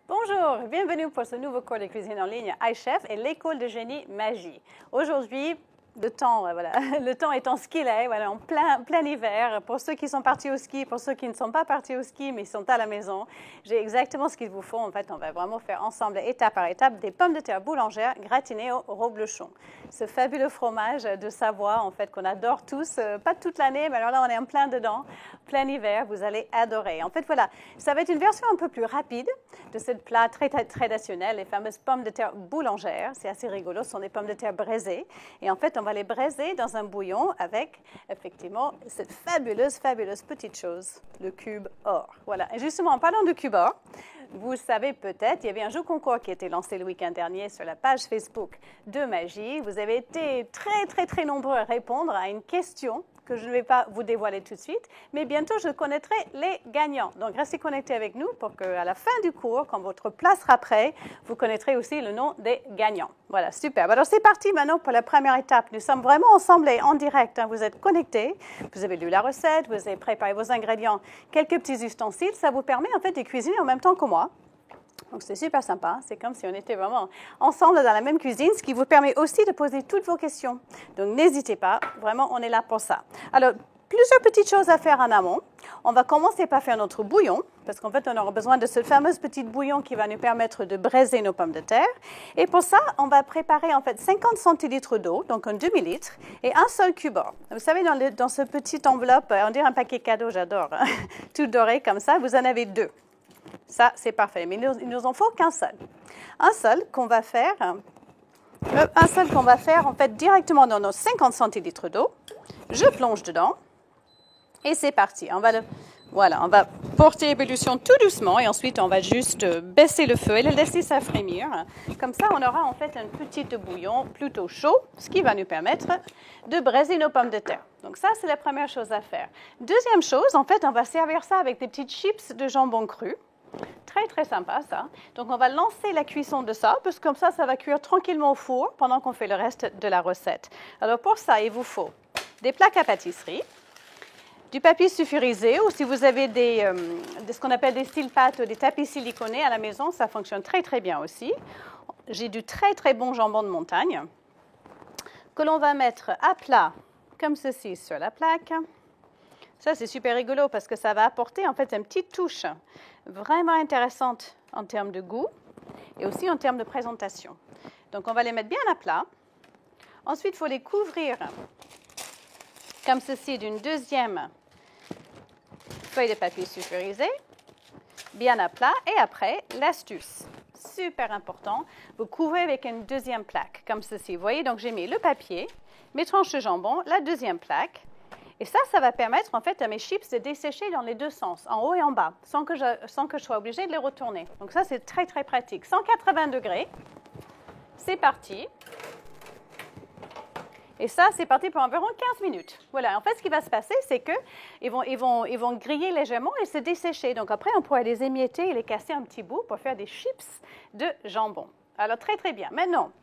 Bonjour, bienvenue pour ce nouveau cours de cuisine en ligne iChef et l'école de génie Magie. Aujourd'hui, le temps étant ce qu'il est, en plein hiver, pour ceux qui sont partis au ski, pour ceux qui ne sont pas partis au ski mais sont à la maison, j'ai exactement ce qu'il vous faut. En fait, on va vraiment faire ensemble, étape par étape, des pommes de terre boulangères gratinées au reblochon. Ce fabuleux fromage de Savoie, en fait, qu'on adore tous, pas toute l'année, mais alors là, on est en plein dedans, plein hiver, vous allez adorer. En fait, voilà, ça va être une version un peu plus rapide de ce plat très traditionnel, les fameuses pommes de terre boulangères. C'est assez rigolo, ce sont des pommes de terre braisées. Et en fait, on va les braiser dans un bouillon avec, effectivement, cette fabuleuse petite chose, le cube or. Voilà. Et justement, en parlant de cube or, vous savez peut-être, il y avait un jeu concours qui a été lancé le week-end dernier sur la page Facebook de Magie. Vous avez été très nombreux à répondre à une question que je ne vais pas vous dévoiler tout de suite, mais bientôt je connaîtrai les gagnants. Donc restez connectés avec nous pour qu'à la fin du cours, quand votre plat sera prêt, vous connaîtrez aussi le nom des gagnants. Voilà, super. Alors c'est parti maintenant pour la première étape. Nous sommes vraiment ensemble et en direct. Vous êtes connectés, vous avez lu la recette, vous avez préparé vos ingrédients, quelques petits ustensiles. Ça vous permet en fait de cuisiner en même temps que moi. Donc, c'est super sympa. C'est comme si on était vraiment ensemble dans la même cuisine, ce qui vous permet aussi de poser toutes vos questions. Donc, n'hésitez pas. Vraiment, on est là pour ça. Alors, plusieurs petites choses à faire en amont. On va commencer par faire notre bouillon, parce qu'en fait, on aura besoin de ce fameux petit bouillon qui va nous permettre de braiser nos pommes de terre. Et pour ça, on va préparer en fait 50 centilitres d'eau, donc un demi-litre, et un seul cube or. Vous savez, dans ce petit enveloppe, on dirait un paquet cadeau, j'adore, hein? Tout doré comme ça, vous en avez deux. Ça, c'est parfait. Mais il nous en faut qu'un seul. Un seul qu'on va faire en fait directement dans nos 50 centilitres d'eau. Je plonge dedans. Et c'est parti. On va porter ébullition tout doucement et ensuite on va juste baisser le feu et le laisser s'affrémir. Comme ça, on aura en fait un petit bouillon plutôt chaud, ce qui va nous permettre de braiser nos pommes de terre. Donc ça, c'est la première chose à faire. Deuxième chose, en fait, on va servir ça avec des petites chips de jambon cru. Très sympa ça. Donc on va lancer la cuisson de ça, parce que comme ça va cuire tranquillement au four pendant qu'on fait le reste de la recette. Alors pour ça, il vous faut des plaques à pâtisserie, du papier sulfurisé, ou si vous avez ce qu'on appelle des styles-pâtes ou des tapis siliconés à la maison, ça fonctionne très bien aussi. J'ai du très bon jambon de montagne que l'on va mettre à plat comme ceci sur la plaque. Ça, c'est super rigolo parce que ça va apporter en fait une petite touche vraiment intéressante en termes de goût et aussi en termes de présentation. Donc, on va les mettre bien à plat. Ensuite, il faut les couvrir comme ceci d'une deuxième feuille de papier sulfurisé, bien à plat. Et après, l'astuce, super important, vous couvrez avec une deuxième plaque comme ceci. Vous voyez, donc j'ai mis le papier, mes tranches de jambon, la deuxième plaque. Et ça va permettre en fait à mes chips de dessécher dans les deux sens, en haut et en bas, sans que je sois obligée de les retourner. Donc ça, c'est très pratique. 180 degrés, c'est parti. Et ça, c'est parti pour environ 15 minutes. Voilà, en fait, ce qui va se passer, c'est qu'ils vont griller légèrement et se dessécher. Donc après, on pourra les émietter et les casser un petit bout pour faire des chips de jambon. Alors, très bien. Maintenant,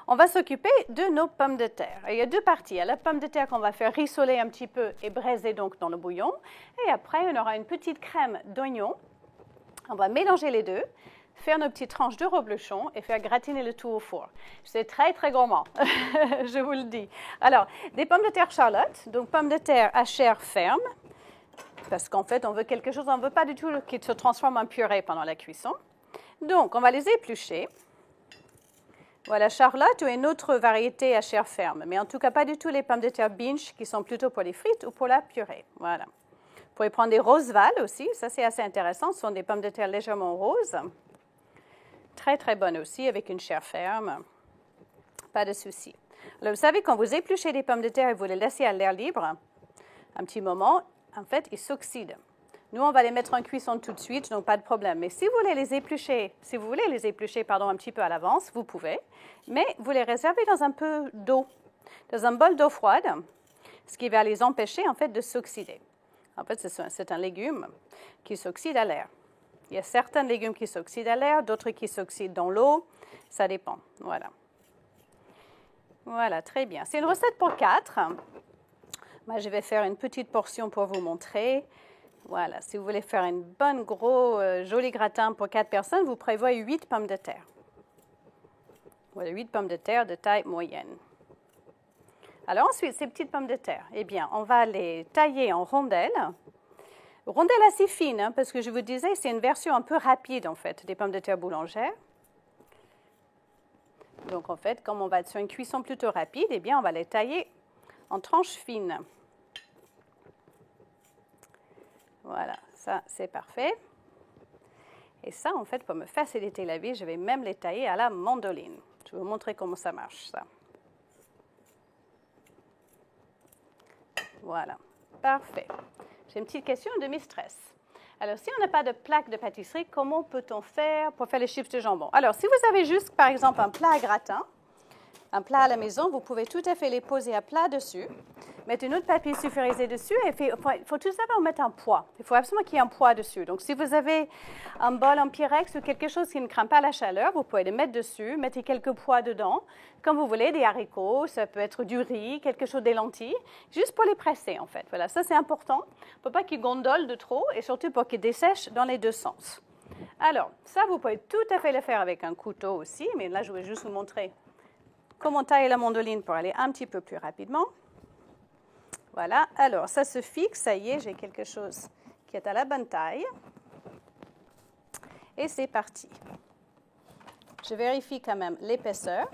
on va s'occuper de nos pommes de terre. Et il y a deux parties. Il y a la pomme de terre qu'on va faire rissoler un petit peu et braiser donc dans le bouillon. Et après, on aura une petite crème d'oignon. On va mélanger les deux, faire nos petites tranches de reblochon et faire gratiner le tout au four. C'est très gourmand, je vous le dis. Alors, des pommes de terre Charlotte, donc pommes de terre à chair ferme, parce qu'en fait, on veut quelque chose, on ne veut pas du tout qu'ils se transforment en purée pendant la cuisson. Donc, on va les éplucher. Voilà, Charlotte ou une autre variété à chair ferme, mais en tout cas pas du tout les pommes de terre Binch qui sont plutôt pour les frites ou pour la purée. Voilà. Vous pouvez prendre des Roseval aussi, ça c'est assez intéressant, ce sont des pommes de terre légèrement roses. Très bonnes aussi avec une chair ferme, pas de souci. Alors vous savez, quand vous épluchez les pommes de terre et vous les laissez à l'air libre, un petit moment, en fait, ils s'oxydent. Nous, on va les mettre en cuisson tout de suite, donc pas de problème. Mais si vous voulez les éplucher, un petit peu à l'avance, vous pouvez. Mais vous les réservez dans un peu d'eau, dans un bol d'eau froide, ce qui va les empêcher, en fait, de s'oxyder. En fait, c'est un légume qui s'oxyde à l'air. Il y a certains légumes qui s'oxydent à l'air, d'autres qui s'oxydent dans l'eau. Ça dépend. Voilà, très bien. C'est une recette pour 4. Moi, je vais faire une petite portion pour vous montrer. Voilà, si vous voulez faire une bonne, gros, joli gratin pour 4 personnes, vous prévoyez 8 pommes de terre. Voilà, 8 pommes de terre de taille moyenne. Alors ensuite, ces petites pommes de terre, eh bien, on va les tailler en rondelles. Rondelles assez fines, hein, parce que je vous disais, c'est une version un peu rapide, en fait, des pommes de terre boulangères. Donc, en fait, comme on va être sur une cuisson plutôt rapide, eh bien, on va les tailler en tranches fines. Voilà, ça, c'est parfait. Et ça, en fait, pour me faciliter la vie, je vais même les tailler à la mandoline. Je vais vous montrer comment ça marche, ça. Voilà, parfait. J'ai une petite question de mistress. Alors, si on n'a pas de plaque de pâtisserie, comment peut-on faire pour faire les chips de jambon? Alors, si vous avez juste, par exemple, un plat à gratin, un plat à la maison, vous pouvez tout à fait les poser à plat dessus, mettre une autre papier sulfurisé dessus et il faut tout d'abord mettre un poids. Il faut absolument qu'il y ait un poids dessus. Donc, si vous avez un bol en Pyrex ou quelque chose qui ne craint pas la chaleur, vous pouvez le mettre dessus, mettez quelques poids dedans, comme vous voulez, des haricots, ça peut être du riz, quelque chose des lentilles, juste pour les presser en fait. Voilà, ça c'est important. Il ne faut pas qu'ils gondolent de trop et surtout pour qu'ils dessèchent dans les deux sens. Alors, ça vous pouvez tout à fait le faire avec un couteau aussi, mais là je vais juste vous montrer comment tailler la mandoline pour aller un petit peu plus rapidement. Voilà, alors ça se fixe, ça y est, j'ai quelque chose qui est à la bonne taille. Et c'est parti. Je vérifie quand même l'épaisseur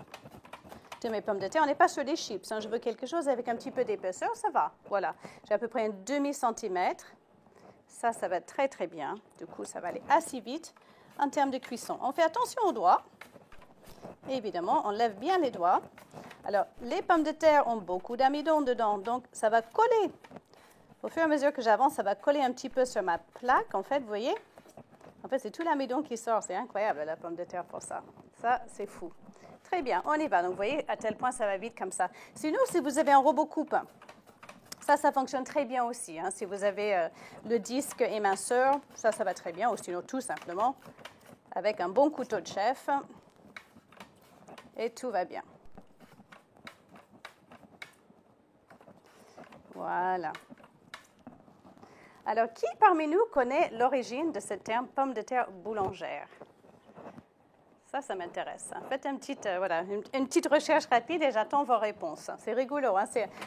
de mes pommes de terre. On n'est pas sur des chips, hein. Je veux quelque chose avec un petit peu d'épaisseur, ça va. Voilà, j'ai à peu près un demi-centimètre. Ça va être très très bien. Du coup, ça va aller assez vite en termes de cuisson. On fait attention aux doigts. Et évidemment, on lève bien les doigts. Alors, les pommes de terre ont beaucoup d'amidon dedans, donc ça va coller. Au fur et à mesure que j'avance, ça va coller un petit peu sur ma plaque, en fait, vous voyez. En fait, c'est tout l'amidon qui sort. C'est incroyable, la pomme de terre pour ça. Ça, c'est fou. Très bien, on y va. Donc, vous voyez, à tel point, ça va vite comme ça. Sinon, si vous avez un robot coupe, ça fonctionne très bien aussi. Hein. Si vous avez le disque éminceur, ça va très bien. Ou sinon, tout simplement, avec un bon couteau de chef. Et tout va bien. Voilà. Alors, qui parmi nous connaît l'origine de ce terme pomme de terre boulangère? Ça m'intéresse. Faites une petite recherche rapide et j'attends vos réponses. C'est rigolo. Hein?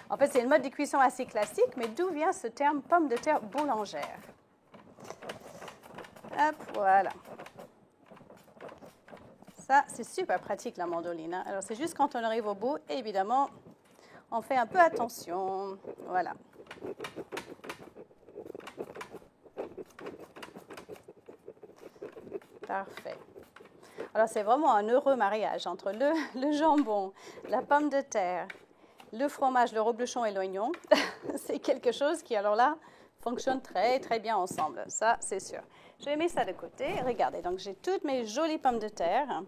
En fait, c'est une mode de cuisson assez classique, mais d'où vient ce terme pomme de terre boulangère? Hop, voilà. Ça, c'est super pratique, la mandoline. Hein? Alors, c'est juste quand on arrive au bout, évidemment, on fait un peu attention. Voilà. Parfait. Alors, c'est vraiment un heureux mariage entre le jambon, la pomme de terre, le fromage, le reblochon et l'oignon. C'est quelque chose qui, alors là, fonctionne très, très bien ensemble. Ça, c'est sûr. Je vais mettre ça de côté. Regardez, donc j'ai toutes mes jolies pommes de terre.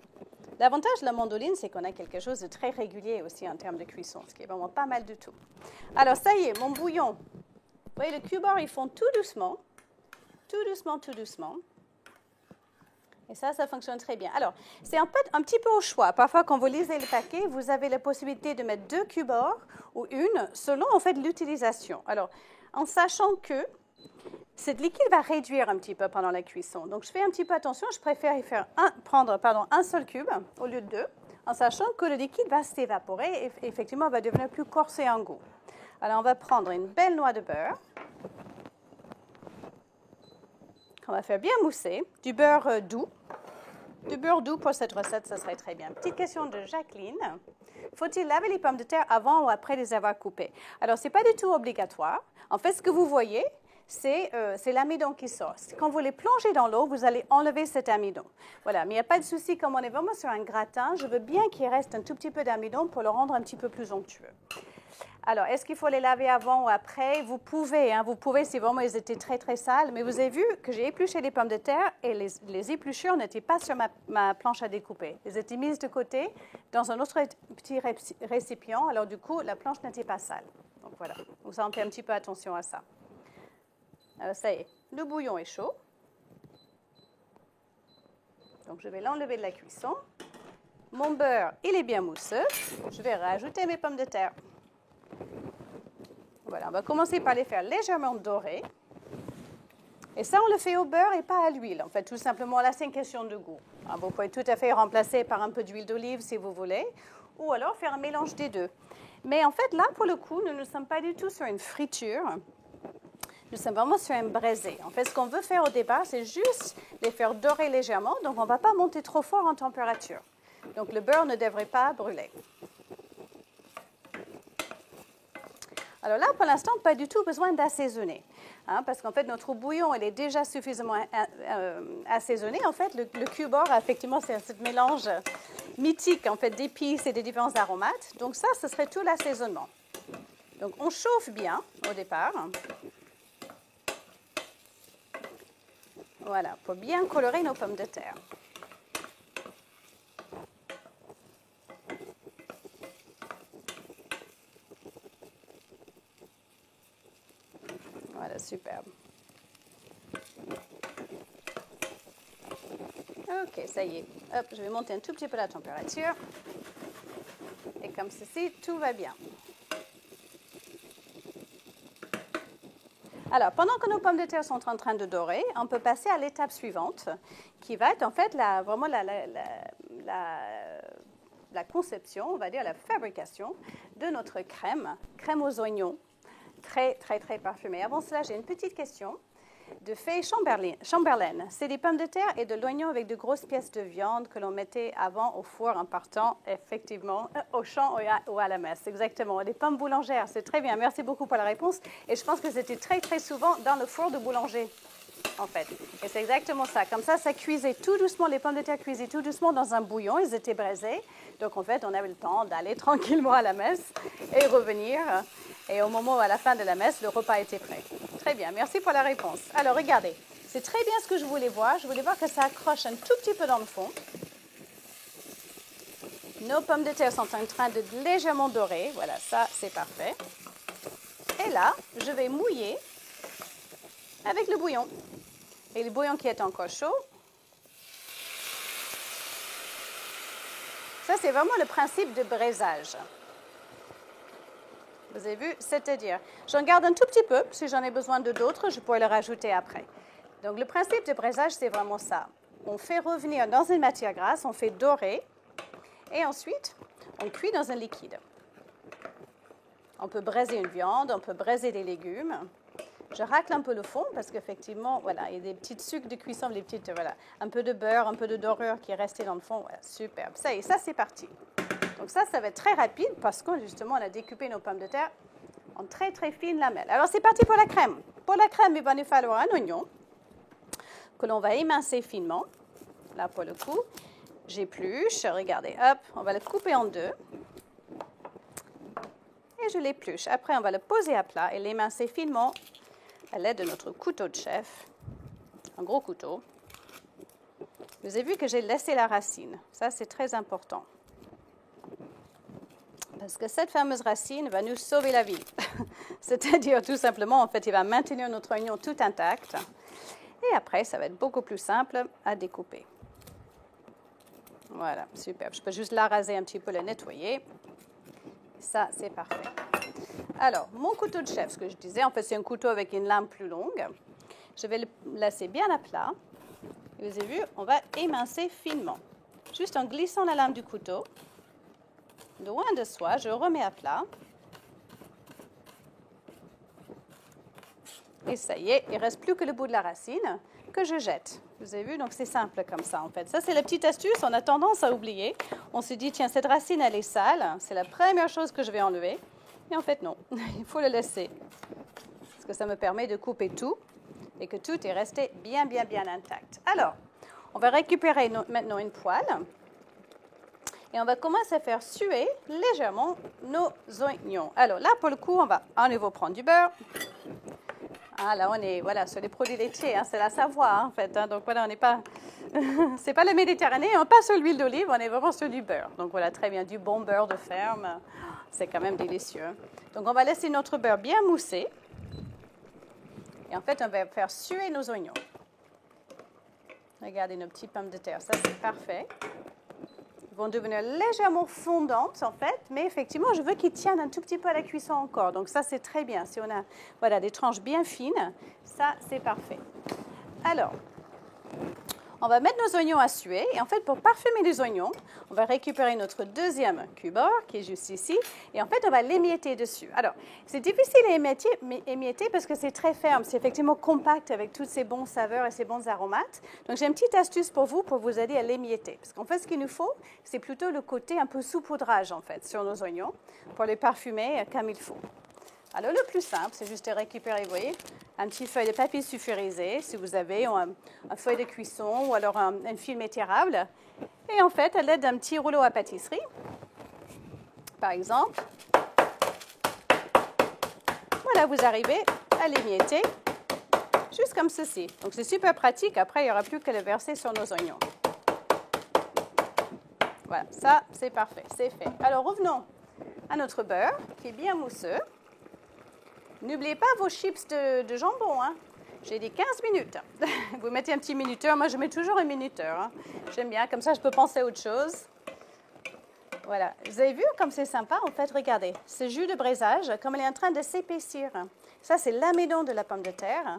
L'avantage de la mandoline, c'est qu'on a quelque chose de très régulier aussi en termes de cuisson, ce qui est vraiment pas mal du tout. Alors, ça y est, mon bouillon. Vous voyez, le cube-or, ils font tout doucement. Tout doucement, tout doucement. Et ça fonctionne très bien. Alors, c'est un petit peu au choix. Parfois, quand vous lisez le paquet, vous avez la possibilité de mettre 2 cube-or ou une, selon, en fait, l'utilisation. Alors, en sachant que ce liquide va réduire un petit peu pendant la cuisson. Donc, je fais un petit peu attention. Je préfère prendre un seul cube au lieu de 2, en sachant que le liquide va s'évaporer et effectivement va devenir plus corsé en goût. Alors, on va prendre une belle noix de beurre. On va faire bien mousser. Du beurre doux. Du beurre doux pour cette recette, ça serait très bien. Petite question de Jacqueline. Faut-il laver les pommes de terre avant ou après les avoir coupées? Alors, ce n'est pas du tout obligatoire. En fait, ce que vous voyez, c'est l'amidon qui sort. Quand vous les plongez dans l'eau, vous allez enlever cet amidon. Voilà, mais il n'y a pas de souci, comme on est vraiment sur un gratin, je veux bien qu'il reste un tout petit peu d'amidon pour le rendre un petit peu plus onctueux. Alors, est-ce qu'il faut les laver avant ou après? Vous pouvez si vraiment ils étaient très, très sales. Mais vous avez vu que j'ai épluché les pommes de terre et les épluchures n'étaient pas sur ma planche à découper. Elles étaient mises de côté dans un autre petit récipient. Alors, du coup, la planche n'était pas sale. Donc, voilà. Donc, ça, on fait un petit peu attention à ça. Alors, ça y est, le bouillon est chaud. Donc, je vais l'enlever de la cuisson. Mon beurre, il est bien mousseux. Je vais rajouter mes pommes de terre. Voilà, on va commencer par les faire légèrement dorées. Et ça, on le fait au beurre et pas à l'huile. En fait, tout simplement, là, c'est une question de goût. Vous pouvez tout à fait remplacer par un peu d'huile d'olive si vous voulez, ou alors faire un mélange des deux. Mais en fait, là, pour le coup, nous ne sommes pas du tout sur une friture. Nous sommes vraiment sur un braisé. En fait, ce qu'on veut faire au départ, c'est juste les faire dorer légèrement. Donc, on ne va pas monter trop fort en température. Donc, le beurre ne devrait pas brûler. Alors là, pour l'instant, pas du tout besoin d'assaisonner. Parce qu'en fait, notre bouillon, il est déjà suffisamment assaisonné. En fait, le cube-or, effectivement, c'est ce mélange mythique en fait, d'épices et des différents aromates. Donc ça, ce serait tout l'assaisonnement. Donc, on chauffe bien au départ. Voilà, pour bien colorer nos pommes de terre. Voilà, superbe. OK, ça y est. Hop, je vais monter un tout petit peu la température. Et comme ceci, tout va bien. Alors, pendant que nos pommes de terre sont en train de dorer, on peut passer à l'étape suivante, qui va être en fait vraiment la conception, on va dire la fabrication de notre crème aux oignons, très, très, très parfumée. Avant cela, j'ai une petite question de Faye Chamberlain. C'est des pommes de terre et de l'oignon avec de grosses pièces de viande que l'on mettait avant au four en partant, effectivement, au champ ou à la messe. Exactement. Des pommes boulangères, c'est très bien. Merci beaucoup pour la réponse. Et je pense que c'était très, très souvent dans le four de boulanger, en fait. Et c'est exactement ça. Comme ça cuisait tout doucement. Les pommes de terre cuisaient tout doucement dans un bouillon. Ils étaient braisés. Donc, en fait, on avait le temps d'aller tranquillement à la messe et revenir. Et au moment où, à la fin de la messe, le repas était prêt. Très bien, merci pour la réponse. Alors, regardez, c'est très bien ce que je voulais voir. Je voulais voir que ça accroche un tout petit peu dans le fond. Nos pommes de terre sont en train de légèrement dorer. Voilà, ça, c'est parfait. Et là, je vais mouiller avec le bouillon. Et le bouillon qui est encore chaud. Ça, c'est vraiment le principe de braisage. Vous avez vu? C'est-à-dire, j'en garde un tout petit peu. Si j'en ai besoin de d'autres, je pourrais le rajouter après. Donc, le principe de braisage, c'est vraiment ça. On fait revenir dans une matière grasse, on fait dorer, et ensuite, on cuit dans un liquide. On peut braiser une viande, on peut braiser des légumes. Je racle un peu le fond parce qu'effectivement, voilà, il y a des petites sucres de cuisson, des petites, voilà, un peu de beurre, un peu de dorure qui est resté dans le fond. Voilà, superbe. Ça y est, ça, c'est parti. Donc ça va être très rapide parce que justement, on a découpé nos pommes de terre en très, très fines lamelles. Alors, c'est parti pour la crème. Pour la crème, il va nous falloir un oignon que l'on va émincer finement. Là, pour le coup, j'épluche. Regardez, hop, on va le couper en deux. Et je l'épluche. Après, on va le poser à plat et l'émincer finement à l'aide de notre couteau de chef. Un gros couteau. Vous avez vu que j'ai laissé la racine. Ça, c'est très important. Parce que cette fameuse racine va nous sauver la vie. C'est-à-dire, tout simplement, en fait, il va maintenir notre oignon tout intact. Et après, ça va être beaucoup plus simple à découper. Voilà, super. Je peux juste la raser un petit peu, la nettoyer. Ça, c'est parfait. Alors, mon couteau de chef, ce que je disais, en fait, c'est un couteau avec une lame plus longue. Je vais le laisser bien à plat. Et vous avez vu, on va émincer finement. Juste en glissant la lame du couteau. Loin de soi, je remets à plat. Et ça y est, il ne reste plus que le bout de la racine que je jette. Vous avez vu, donc c'est simple comme ça en fait. Ça, c'est la petite astuce, on a tendance à oublier. On se dit, tiens, cette racine, elle est sale, c'est la première chose que je vais enlever. Et en fait, non, il faut le laisser. Parce que ça me permet de couper tout et que tout est resté bien, bien, bien intact. Alors, on va récupérer maintenant une poêle. Et on va commencer à faire suer légèrement nos oignons. Alors là, pour le coup, on va à nouveau prendre du beurre. Ah, là, on est sur les produits laitiers, c'est la Savoie en fait. Donc voilà, on n'est pas, c'est pas la Méditerranée, on n'est pas sur l'huile d'olive, on est vraiment sur du beurre. Donc voilà, très bien, du bon beurre de ferme, c'est quand même délicieux. Donc on va laisser notre beurre bien mousser. Et en fait, on va faire suer nos oignons. Regardez nos petites pommes de terre, ça c'est parfait. vont devenir légèrement fondantes en fait, mais effectivement, je veux qu'ils tiennent un tout petit peu à la cuisson encore. Donc ça, c'est très bien. Si on a voilà, des tranches bien fines, ça, c'est parfait. Alors, on va mettre nos oignons à suer. Et en fait, pour parfumer les oignons, on va récupérer notre deuxième cubord qui est juste ici. Et en fait, on va l'émietter dessus. Alors, c'est difficile à émietter parce que c'est très ferme. C'est effectivement compact avec toutes ces bonnes saveurs et ces bons aromates. Donc, j'ai une petite astuce pour vous aider à l'émietter. Parce qu'en fait, ce qu'il nous faut, c'est plutôt le côté un peu saupoudrage, en fait, sur nos oignons pour les parfumer comme il faut. Alors, le plus simple, c'est juste de récupérer, vous voyez, un petit feuille de papier sulfurisé, si vous avez, ou un feuille de cuisson, ou alors un film étirable. Et en fait, à l'aide d'un petit rouleau à pâtisserie, par exemple, voilà, vous arrivez à l'émietter, juste comme ceci. Donc, c'est super pratique. Après, il n'y aura plus qu'à le verser sur nos oignons. Voilà, ça, c'est parfait, c'est fait. Alors, revenons à notre beurre, qui est bien mousseux. N'oubliez pas vos chips de jambon. Hein. J'ai dit 15 minutes. Vous mettez un petit minuteur. Moi, je mets toujours un minuteur. Hein. J'aime bien. Comme ça, je peux penser à autre chose. Voilà. Vous avez vu comme c'est sympa? En fait, regardez. Ce jus de braisage, comme il est en train de s'épaissir. Ça, c'est l'amidon de la pomme de terre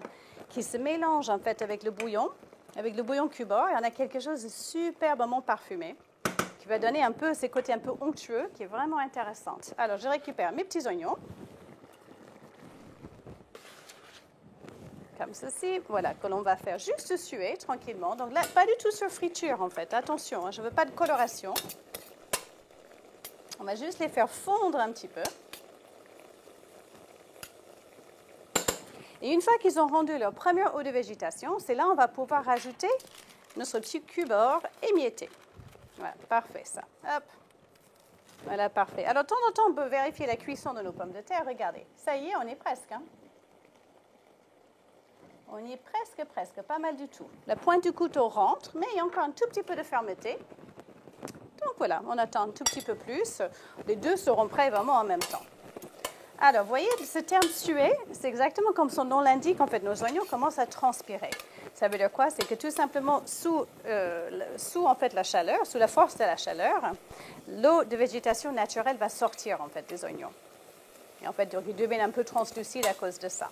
qui se mélange en fait avec le bouillon Cubord. Et on a quelque chose de superbement parfumé qui va donner un peu ces côtés un peu onctueux qui est vraiment intéressant. Alors, je récupère mes petits oignons. Comme ceci, voilà, que l'on va faire juste suer tranquillement. Donc là, pas du tout sur friture en fait, attention, hein, je ne veux pas de coloration. On va juste les faire fondre un petit peu. Et une fois qu'ils ont rendu leur première eau de végétation, c'est là on va pouvoir rajouter notre petit cubord émietté. Voilà, parfait ça. Hop. Voilà, parfait. Alors, de temps en temps, on peut vérifier la cuisson de nos pommes de terre. Regardez, ça y est, on est presque. Hein. On y est presque, pas mal du tout. La pointe du couteau rentre, mais il y a encore un tout petit peu de fermeté. Donc voilà, on attend un tout petit peu plus. Les deux seront prêts vraiment en même temps. Alors, vous voyez, ce terme suer, c'est exactement comme son nom l'indique. En fait, nos oignons commencent à transpirer. Ça veut dire quoi? C'est que tout simplement, sous en fait, la chaleur, sous la force de la chaleur, l'eau de végétation naturelle va sortir en fait, des oignons. Et en fait, donc, ils deviennent un peu translucides à cause de ça.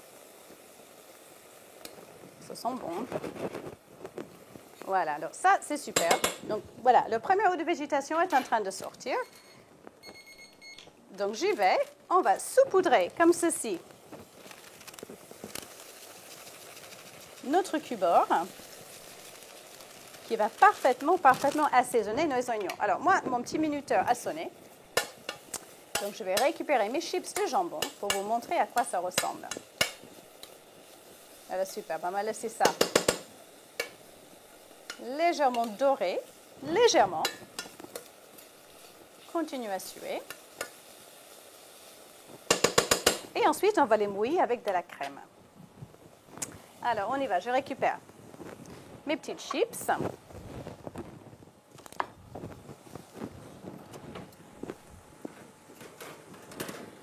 Ce sont bons. Voilà, alors ça, c'est super. Donc, voilà, le premier eau de végétation est en train de sortir. Donc, j'y vais. On va saupoudrer, comme ceci, notre cubord, qui va parfaitement assaisonner nos oignons. Alors, moi, mon petit minuteur a sonné. Donc, je vais récupérer mes chips de jambon pour vous montrer à quoi ça ressemble. Voilà, super. On va laisser ça légèrement doré, légèrement. Continue à suer. Et ensuite, on va les mouiller avec de la crème. Alors, on y va. Je récupère mes petites chips.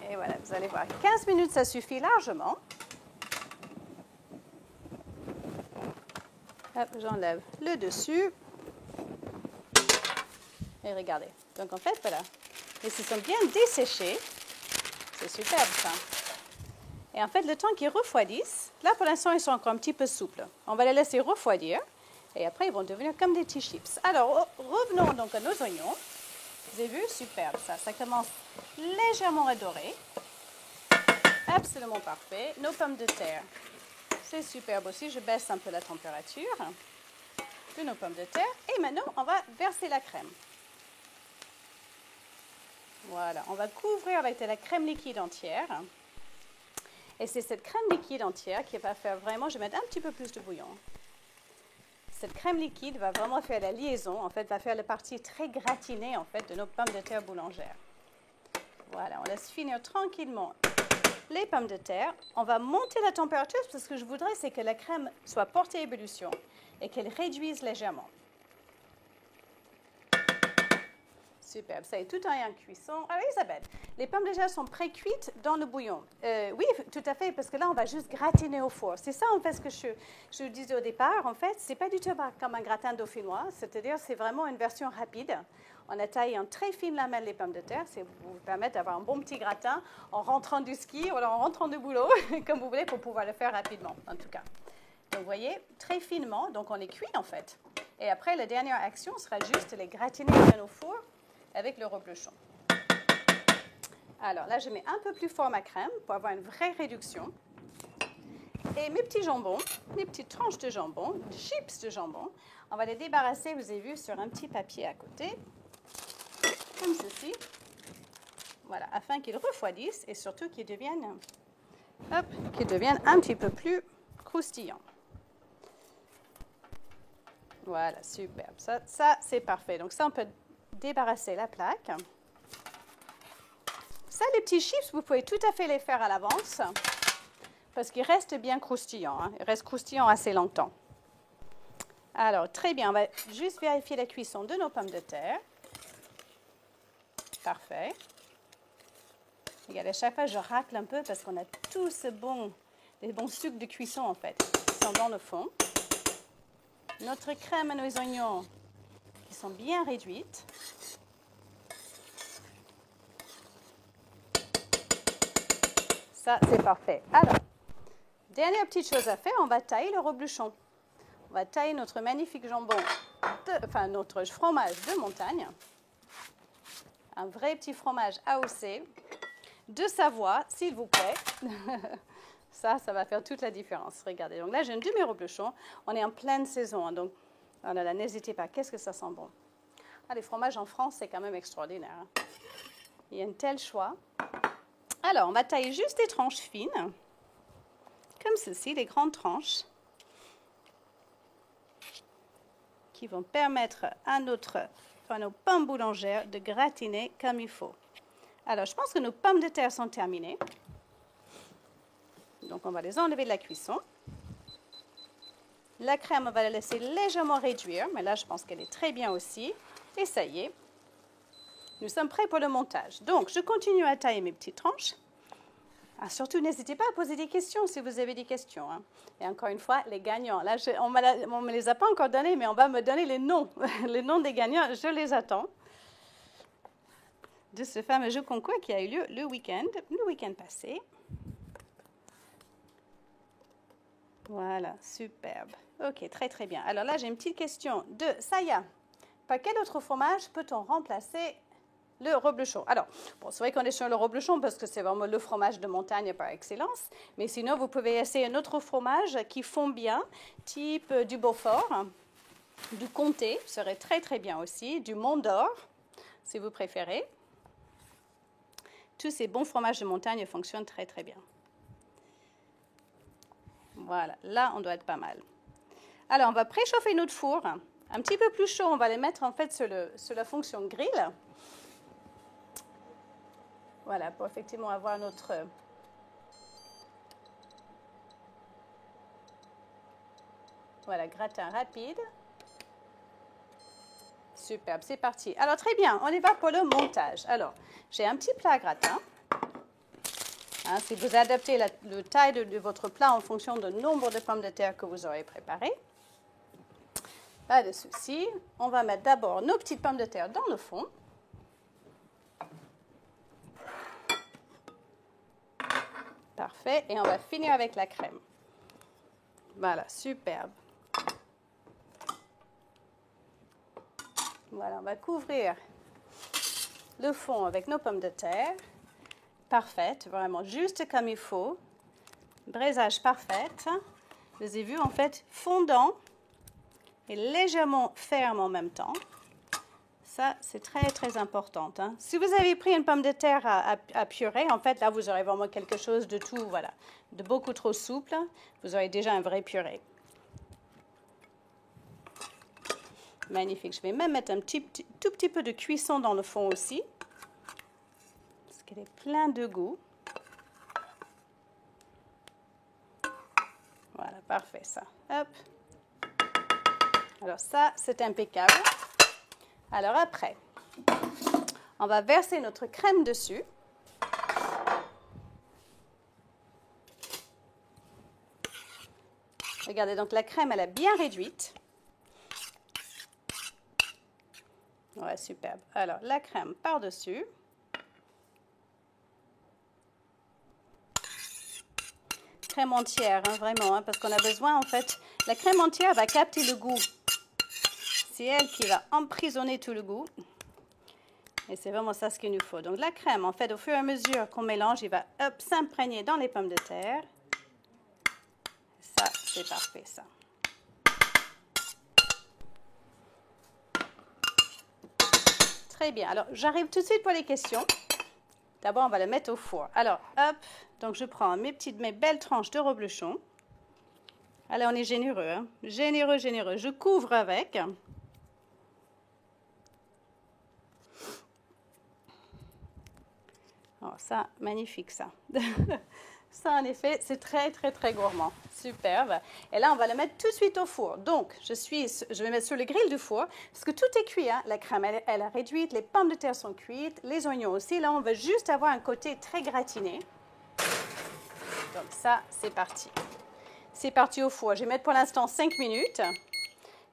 Et voilà, vous allez voir. 15 minutes, ça suffit largement. Hop, j'enlève le dessus. Et regardez. Donc, en fait, voilà. Ils se sont bien desséchés. C'est superbe, ça. Et en fait, le temps qu'ils refroidissent, là, pour l'instant, ils sont encore un petit peu souples. On va les laisser refroidir. Et après, ils vont devenir comme des petits chips. Alors, revenons donc à nos oignons. Vous avez vu? Superbe, ça. Ça commence légèrement à dorer. Absolument parfait. Nos pommes de terre. C'est superbe aussi. Je baisse un peu la température de nos pommes de terre. Et maintenant, on va verser la crème. Voilà. On va couvrir avec de la crème liquide entière. Et c'est cette crème liquide entière qui va faire vraiment... Je vais mettre un petit peu plus de bouillon. Cette crème liquide va vraiment faire la liaison. En fait, va faire la partie très gratinée, en fait, de nos pommes de terre boulangères. Voilà. On laisse finir tranquillement les pommes de terre. On va monter la température parce que ce que je voudrais, c'est que la crème soit portée à ébullition et qu'elle réduise légèrement. Superbe, ça est tout en cuisson. Alors Isabelle, les pommes de terre sont pré-cuites dans le bouillon. Oui, tout à fait, parce que là, on va juste gratiner au four. C'est ça, en fait, ce que je disais au départ. En fait, c'est pas du tout comme un gratin dauphinois, c'est-à-dire c'est vraiment une version rapide. On a taillé en très fines lamelles les pommes de terre, c'est pour vous permettre d'avoir un bon petit gratin en rentrant du ski ou en rentrant du boulot, comme vous voulez, pour pouvoir le faire rapidement, en tout cas. Donc, vous voyez, très finement, donc on les cuit, en fait. Et après, la dernière action sera juste les gratiner bien au four avec le reblochon. Alors là, je mets un peu plus fort ma crème pour avoir une vraie réduction. Et mes petits jambons, mes petites tranches de jambon, chips de jambon, on va les débarrasser, vous avez vu, sur un petit papier à côté, comme ceci. Voilà, afin qu'ils refroidissent et surtout qu'ils deviennent un petit peu plus croustillants. Voilà, superbe. Ça c'est parfait. Donc ça, on peut débarrasser la plaque. Ça, les petits chips, vous pouvez tout à fait les faire à l'avance parce qu'ils restent bien croustillants. Hein. Ils restent croustillants assez longtemps. Alors, très bien. On va juste vérifier la cuisson de nos pommes de terre. Parfait. Regardez, à chaque fois, je racle un peu parce qu'on a tout les bons sucres de cuisson, en fait, qui sont dans le fond. Notre crème à nos oignons qui sont bien réduites. Ça, c'est parfait. Alors, dernière petite chose à faire, on va tailler le reblochon. On va tailler notre magnifique jambon, notre fromage de montagne. Un vrai petit fromage AOC de Savoie, s'il vous plaît. Ça va faire toute la différence. Regardez, donc là, j'ai un demi-reblochon. On est en pleine saison, hein, donc voilà, n'hésitez pas. Qu'est-ce que ça sent bon. Les fromages en France, c'est quand même extraordinaire. Hein. Il y a un tel choix. Alors, on va tailler juste des tranches fines, comme ceci, des grandes tranches, qui vont permettre à nos pommes boulangères de gratiner comme il faut. Alors, je pense que nos pommes de terre sont terminées. Donc, on va les enlever de la cuisson. La crème, on va la laisser légèrement réduire, mais là, je pense qu'elle est très bien aussi. Et ça y est, nous sommes prêts pour le montage. Donc, je continue à tailler mes petites tranches. Ah, surtout, n'hésitez pas à poser des questions si vous avez des questions. Hein. Et encore une fois, les gagnants. Là, on ne me les a pas encore donnés, mais on va me donner les noms. Les noms des gagnants, je les attends. De ce fameux jeu concours qui a eu lieu le week-end passé. Voilà, superbe. Ok, très très bien. Alors là, j'ai une petite question de Saya. Par quel autre fromage peut-on remplacer le reblochon? Alors, bon, c'est vrai qu'on est sur le reblochon parce que c'est vraiment le fromage de montagne par excellence. Mais sinon, vous pouvez essayer un autre fromage qui fond bien, type du Beaufort, du Comté, serait très très bien aussi, du Mont d'Or, si vous préférez. Tous ces bons fromages de montagne fonctionnent très très bien. Voilà, là, on doit être pas mal. Alors, on va préchauffer notre four. Un petit peu plus chaud, on va les mettre en fait sur la fonction grill. Voilà, pour effectivement avoir notre... Voilà, gratin rapide. Superbe, c'est parti. Alors, très bien, on y va pour le montage. Alors, j'ai un petit plat à gratin. Hein, si vous adaptez la taille de votre plat en fonction du nombre de pommes de terre que vous aurez préparées, pas de souci. On va mettre d'abord nos petites pommes de terre dans le fond. Parfait. Et on va finir avec la crème. Voilà, superbe. Voilà, on va couvrir le fond avec nos pommes de terre. Parfaite, vraiment juste comme il faut. Braisage parfait. Vous avez vu, en fait, fondant et légèrement ferme en même temps. Ça, c'est très, très important. Hein. Si vous avez pris une pomme de terre à purée, en fait, là, vous aurez vraiment quelque chose de tout, voilà, de beaucoup trop souple. Vous aurez déjà un vrai purée. Magnifique. Je vais même mettre un tout petit peu de cuisson dans le fond aussi. Parce qu'elle est pleine de goût. Voilà, parfait ça. Hop. Alors ça, c'est impeccable. Alors après, On va verser notre crème dessus. Regardez, donc la crème, elle est bien réduite. Ouais, superbe. Alors, la crème par-dessus. Crème entière, hein, vraiment, hein, parce qu'on a besoin, en fait, la crème entière va capter le goût. C'est elle qui va emprisonner tout le goût. Et c'est vraiment ça ce qu'il nous faut. Donc, la crème, en fait, au fur et à mesure qu'on mélange, il va s'imprégner dans les pommes de terre. Ça, c'est parfait, ça. Très bien. Alors, j'arrive tout de suite pour les questions. D'abord, on va le mettre au four. Alors, hop, donc je prends mes belles tranches de reblochon. Allez, on est généreux, hein? Généreux, généreux. Je couvre avec. Oh, ça, magnifique, ça. Ça, en effet, c'est très, très, très gourmand. Superbe. Et là, on va le mettre tout de suite au four. Donc, je vais mettre sur le grill du four, parce que tout est cuit. Hein? La crème, elle est réduite, les pommes de terre sont cuites, les oignons aussi. Là, on va juste avoir un côté très gratiné. Donc, ça, c'est parti. C'est parti au four. Je vais mettre pour l'instant 5 minutes,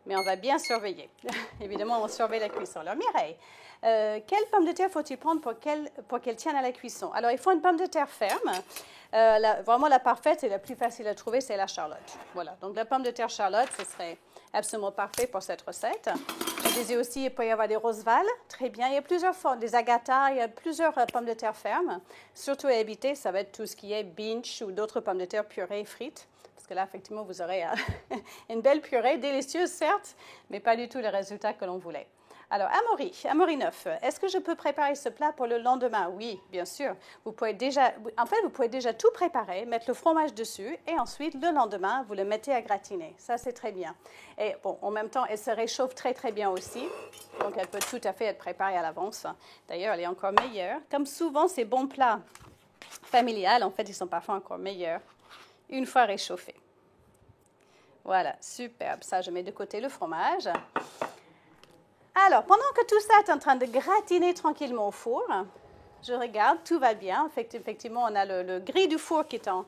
mais on va bien surveiller. Évidemment, on surveille la cuisson. Alors, Mireille, quelle pomme de terre faut-il prendre pour qu'elle tienne à la cuisson? Alors, il faut une pomme de terre ferme. Vraiment, la parfaite et la plus facile à trouver, c'est la Charlotte. Voilà, donc la pomme de terre Charlotte, ce serait absolument parfait pour cette recette. Je disais aussi, il peut y avoir des Roseval, très bien. Il y a plusieurs formes, des Agatha, il y a plusieurs pommes de terre fermes. Surtout à éviter, ça va être tout ce qui est binge ou d'autres pommes de terre purées et frites. Parce que là, effectivement, vous aurez une belle purée, délicieuse certes, mais pas du tout le résultat que l'on voulait. Alors, Amaury 9, est-ce que je peux préparer ce plat pour le lendemain? Oui, bien sûr. Vous pouvez déjà tout préparer, mettre le fromage dessus et ensuite, le lendemain, vous le mettez à gratiner. Ça, c'est très bien. Et bon, en même temps, elle se réchauffe très, très bien aussi. Donc, elle peut tout à fait être préparée à l'avance. D'ailleurs, elle est encore meilleure. Comme souvent, ces bons plats familiales, en fait, ils sont parfois encore meilleurs une fois réchauffés. Voilà, superbe. Ça, je mets de côté le fromage. Alors, pendant que tout ça est en train de gratiner tranquillement au four, je regarde, tout va bien. Effectivement, on a le grille du four qui est en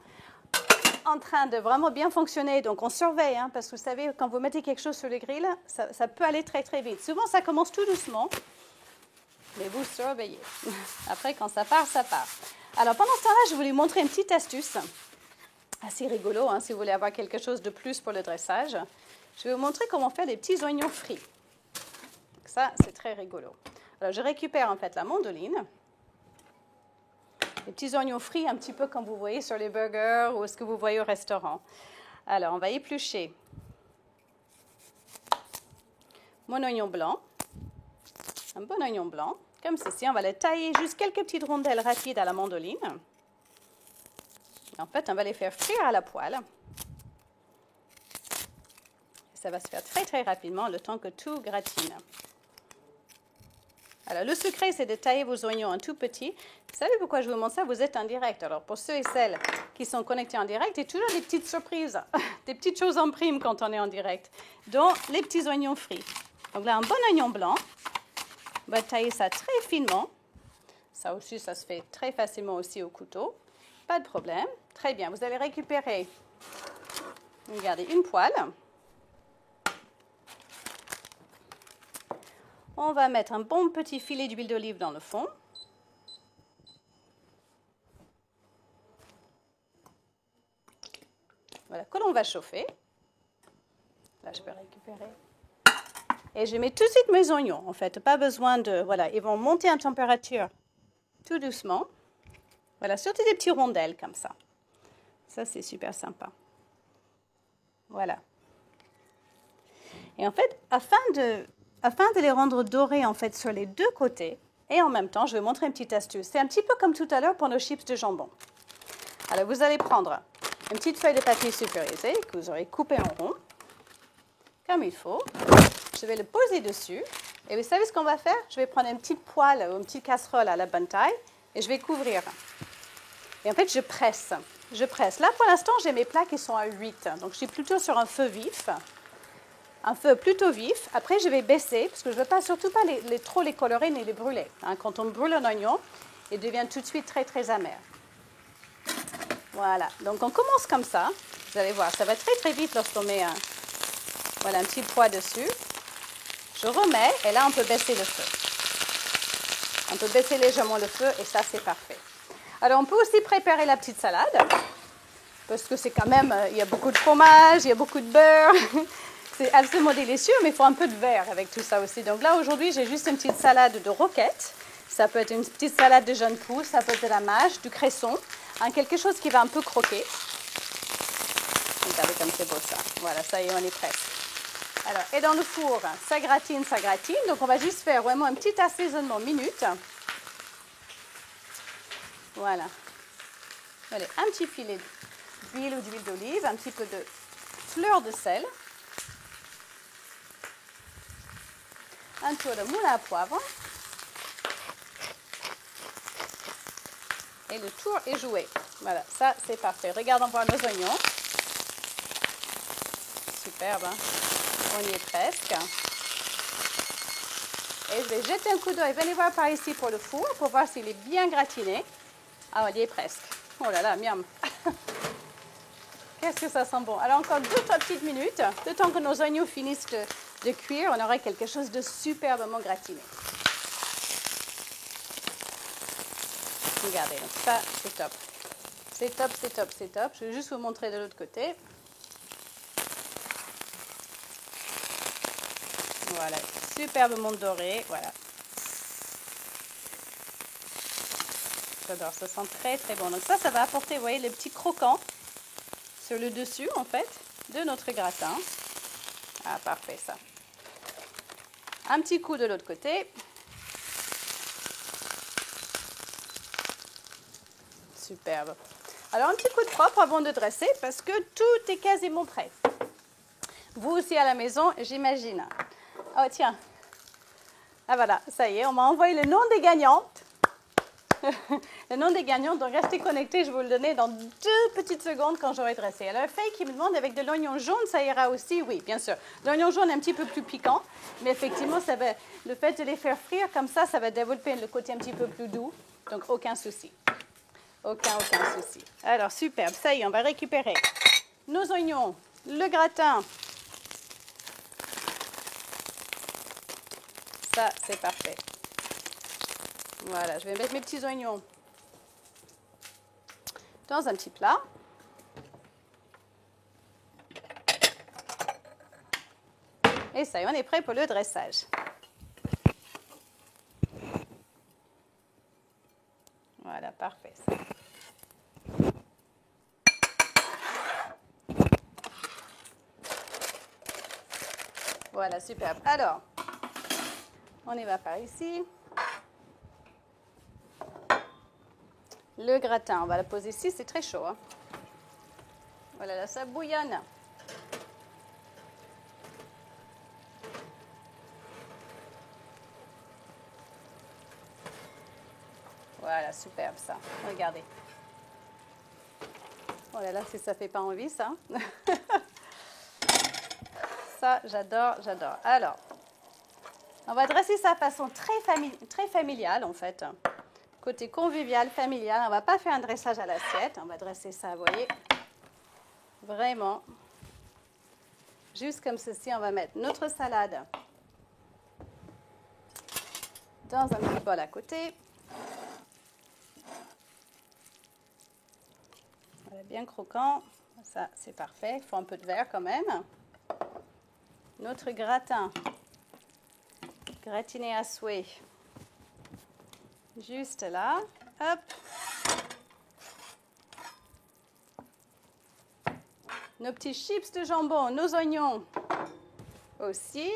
train de vraiment bien fonctionner. Donc, on surveille, hein, parce que vous savez, quand vous mettez quelque chose sur le grill, ça peut aller très, très vite. Souvent, ça commence tout doucement, mais vous surveillez. Après, quand ça part, ça part. Alors, pendant ce temps-là, je voulais vous montrer une petite astuce assez rigolo, hein, si vous voulez avoir quelque chose de plus pour le dressage. Je vais vous montrer comment faire des petits oignons frits. Ça, c'est très rigolo. Alors, je récupère en fait la mandoline. Les petits oignons frits, un petit peu comme vous voyez sur les burgers ou ce que vous voyez au restaurant. Alors, on va éplucher mon oignon blanc. Un bon oignon blanc, comme ceci. On va le tailler juste quelques petites rondelles rapides à la mandoline. En fait, on va les faire frire à la poêle. Ça va se faire très, très rapidement, le temps que tout gratine. Alors, le secret, c'est de tailler vos oignons en tout petit. Vous savez pourquoi je vous montre ça? Vous êtes en direct. Alors, pour ceux et celles qui sont connectés en direct, il y a toujours des petites surprises, des petites choses en prime quand on est en direct, dont les petits oignons frits. Donc là, un bon oignon blanc. On va tailler ça très finement. Ça aussi, ça se fait très facilement aussi au couteau. Pas de problème. Très bien. Vous allez récupérer, regardez, une poêle. On va mettre un bon petit filet d'huile d'olive dans le fond. Voilà, que l'on va chauffer. Là, je peux récupérer. Et je mets tout de suite mes oignons, en fait. Pas besoin de... Voilà, ils vont monter en température tout doucement. Voilà, surtout des petits rondelles comme ça. Ça, c'est super sympa. Voilà. Et en fait, afin de les rendre dorés en fait sur les deux côtés, et en même temps, je vais vous montrer une petite astuce. C'est un petit peu comme tout à l'heure pour nos chips de jambon. Alors, vous allez prendre une petite feuille de papier sulfurisé que vous aurez coupé en rond, comme il faut. Je vais le poser dessus. Et vous savez ce qu'on va faire? Je vais prendre une petite poêle ou une petite casserole à la bonne taille et je vais couvrir. Et en fait, je presse. Je presse. Là, pour l'instant, j'ai mes plats qui sont à 8. Donc, je suis plutôt sur un feu vif. un feu plutôt vif. Après, je vais baisser parce que je ne veux surtout pas trop les colorer ni les brûler. Hein. Quand on brûle un oignon, il devient tout de suite très, très amer. Voilà, donc on commence comme ça. Vous allez voir, ça va très, très vite lorsqu'on met un petit pois dessus. Je remets et là, on peut baisser le feu. On peut baisser légèrement le feu et ça, c'est parfait. Alors, on peut aussi préparer la petite salade parce que c'est quand même, il y a beaucoup de fromage, il y a beaucoup de beurre. C'est absolument délicieux, mais il faut un peu de verre avec tout ça aussi. Donc là, aujourd'hui, j'ai juste une petite salade de roquettes. Ça peut être une petite salade de jeunes pousses, ça peut être de la mâche, du cresson, hein, quelque chose qui va un peu croquer. Regardez comme c'est beau ça. Voilà, ça y est, on est presque. Alors, et dans le four, ça gratine, ça gratine. Donc, on va juste faire vraiment un petit assaisonnement minute. Voilà. Allez, un petit filet d'huile ou d'huile d'olive, un petit peu de fleur de sel. Un tour de moule à poivre. Et le tour est joué. Voilà, ça c'est parfait. Regardons voir nos oignons. Superbe, hein? On y est presque. Et je vais jeter un coup d'œil. Venez voir par ici pour le four, pour voir s'il est bien gratiné. Ah, on y est presque. Oh là là, miam. Qu'est-ce que ça sent bon. Alors encore 2-3 petites minutes. Le temps que nos oignons finissent de cuire, on aura quelque chose de superbement gratiné. Regardez, donc ça, c'est top. C'est top, c'est top, c'est top. Je vais juste vous montrer de l'autre côté. Voilà, superbement doré, voilà. J'adore, ça sent très très bon. Donc ça va apporter, vous voyez, les petits croquants sur le dessus, en fait, de notre gratin. Ah, parfait, ça. Un petit coup de l'autre côté. Superbe. Alors, un petit coup de propre avant de dresser parce que tout est quasiment prêt. Vous aussi à la maison, j'imagine. Oh, tiens. Ah, voilà, ça y est, on m'a envoyé le nom des gagnantes. Le nom des gagnantes, donc restez connectés, je vais vous le donner dans 2 petites secondes quand j'aurai dressé. Alors, Faye qui me demande avec de l'oignon jaune, ça ira aussi? Oui, bien sûr. L'oignon jaune est un petit peu plus piquant, mais effectivement, le fait de les faire frire comme ça va développer le côté un petit peu plus doux, donc aucun souci. Aucun souci. Alors, superbe, ça y est, on va récupérer nos oignons, le gratin. Ça, c'est parfait. Voilà, je vais mettre mes petits oignons dans un petit plat. Et ça y est, on est prêt pour le dressage. Voilà, parfait. Ça. Voilà, superbe. Alors, on y va par ici. Le gratin, on va le poser ici, c'est très chaud. Hein. Voilà, là, ça bouillonne. Voilà, superbe ça. Regardez. Oh là là, si ça ne fait pas envie, ça. Ça, j'adore, j'adore. Alors, on va dresser ça de façon très familiale, en fait. Côté convivial, familial. On ne va pas faire un dressage à l'assiette. On va dresser ça, vous voyez. Vraiment. Juste comme ceci, on va mettre notre salade dans un petit bol à côté. Voilà, bien croquant. Ça, c'est parfait. Il faut un peu de verre quand même. Notre gratin. Gratiné à souhait. Juste là. Hop. Nos petits chips de jambon, nos oignons aussi.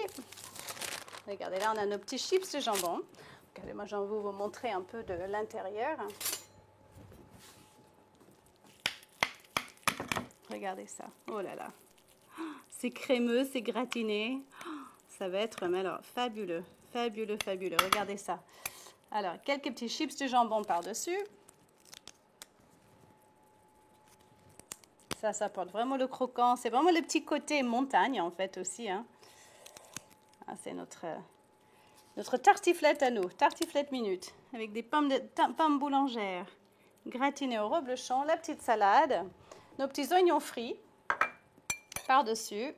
Regardez, là, on a nos petits chips de jambon. Regardez, moi, j'ai envie de vous montrer un peu de l'intérieur. Regardez ça. Oh là là. C'est crémeux, c'est gratiné. Ça va être, mais alors, fabuleux, fabuleux, fabuleux. Regardez ça. Alors, quelques petits chips de jambon par-dessus. Ça apporte vraiment le croquant. C'est vraiment le petit côté montagne, en fait, aussi. Hein. Ah, c'est notre tartiflette à nous, tartiflette minute, avec des pommes boulangères gratinées au reblochon, la petite salade, nos petits oignons frits par-dessus.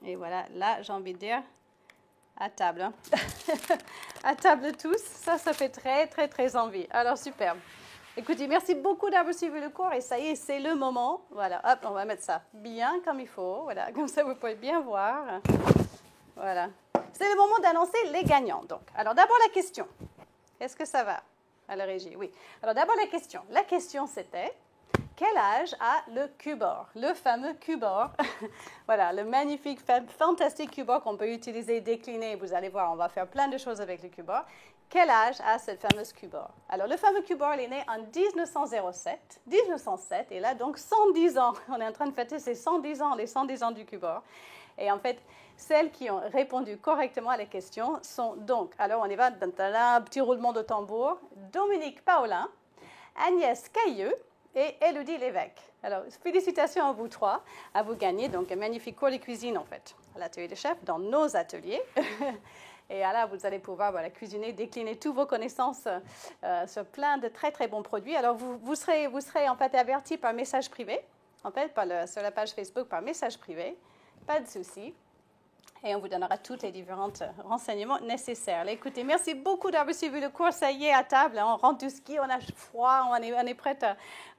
Et voilà, là, j'ai envie de dire, à table. Hein. À table tous, ça fait très, très, très envie. Alors, superbe. Écoutez, merci beaucoup d'avoir suivi le cours et ça y est, c'est le moment. Voilà, hop, on va mettre ça bien comme il faut. Voilà, comme ça, vous pouvez bien voir. Voilà. C'est le moment d'annoncer les gagnants. Donc, alors d'abord la question. Est-ce que ça va à la régie? Oui. Alors d'abord la question. La question c'était, quel âge a le Cubor? Le fameux Cubor. Voilà, le magnifique, fantastique Cubor qu'on peut utiliser, décliner. Vous allez voir, on va faire plein de choses avec le Cubor. Quel âge a cette fameuse Cubor? Alors, le fameux Cubor, il est né en 1907, et là, donc, 110 ans. On est en train de fêter ses 110 ans, les 110 ans du Cubor. Et en fait, celles qui ont répondu correctement à la question sont donc, alors on y va, un petit roulement de tambour, Dominique Paulin, Agnès Cailleux et Élodie Lévesque. Alors, félicitations à vous trois, à vous gagner donc un magnifique cours de cuisine, en fait, à l'atelier de chef, dans nos ateliers. Et là, vous allez pouvoir cuisiner, décliner toutes vos connaissances sur plein de très, très bons produits. Alors, vous serez en fait avertis par message privé, en fait, sur la page Facebook par message privé. Pas de souci. Et on vous donnera tous les différents renseignements nécessaires. Là, écoutez, merci beaucoup d'avoir suivi le cours. Ça y est, à table, hein, on rentre du ski, on a froid, on est prête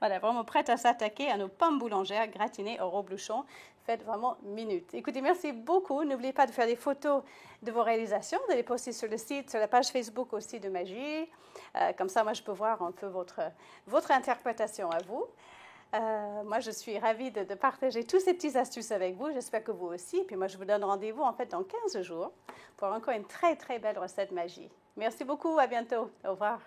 vraiment prête à s'attaquer à nos pommes boulangères gratinées au reblochon. Faites vraiment minute. Écoutez, merci beaucoup. N'oubliez pas de faire des photos de vos réalisations, de les poster sur le site, sur la page Facebook aussi de Magie. Comme ça, moi, je peux voir un peu votre interprétation à vous. Moi, je suis ravie de partager tous ces petites astuces avec vous. J'espère que vous aussi. Puis moi, je vous donne rendez-vous en fait dans 15 jours pour encore une très, très belle recette magie. Merci beaucoup. À bientôt. Au revoir.